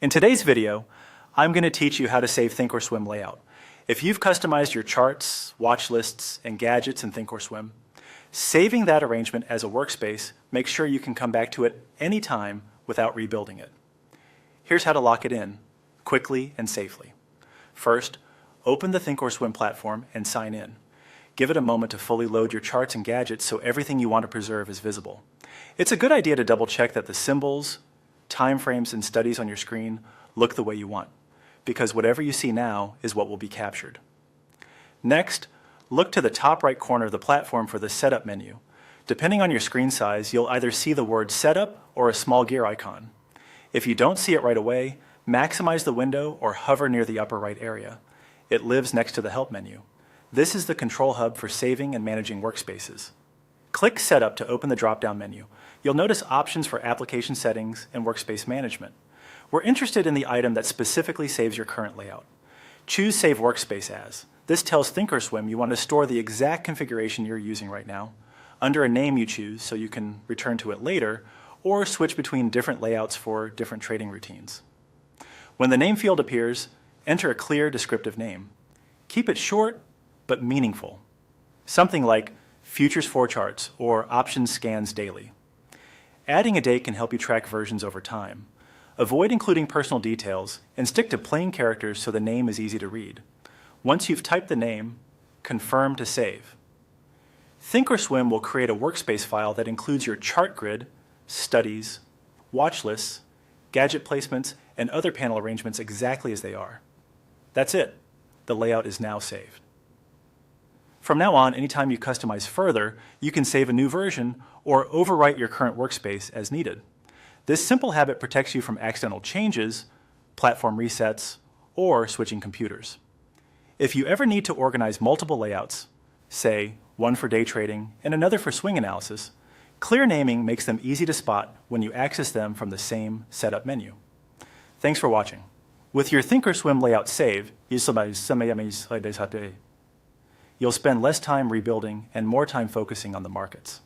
In today's video, I'm going to teach you how to save Thinkorswim layout. If you've customized your charts, watch lists, and gadgets in Thinkorswim, saving that arrangement as a workspace makes sure you can come back to it anytime without rebuilding it. Here's how to lock it in, quickly and safely. First, open the Thinkorswim platform and sign in. Give it a moment to fully load your charts and gadgets so everything you want to preserve is visible. It's a good idea to double check that the symbols, timeframes, and studies on your screen look the way you want, because whatever you see now is what will be captured. Next, look to the top right corner of the platform for the Setup menu. Depending on your screen size, you'll either see the word Setup or a small gear icon. If you don't see it right away, maximize the window or hover near the upper right area. It lives next to the Help menu. This is the control hub for saving and managing workspaces. Click Setup to open the drop-down menu. You'll notice options for application settings and workspace management. We're interested in the item that specifically saves your current layout. Choose Save Workspace As. This tells Thinkorswim you want to store the exact configuration you're using right now, under a name you choose so you can return to it later, or switch between different layouts for different trading routines. When the name field appears, enter a clear, descriptive name. Keep it short, but meaningful. Something like Futures 4 Charts or Options Scans Daily. Adding a date can help you track versions over time. Avoid including personal details and stick to plain characters so the name is easy to read. Once you've typed the name, confirm to save. Thinkorswim will create a workspace file that includes your chart grid, studies, watch lists, gadget placements, and other panel arrangements exactly as they are. That's it. The layout is now saved. From now on, anytime you customize further, you can save a new version or overwrite your current workspace as needed. This simple habit protects you from accidental changes, platform resets, or switching computers. If you ever need to organize multiple layouts, say one for day trading and another for swing analysis, clear naming makes them easy to spot when you access them from the same Setup menu. Thanks for watching. With your Thinkorswim layout saved, you'll spend less time rebuilding and more time focusing on the markets.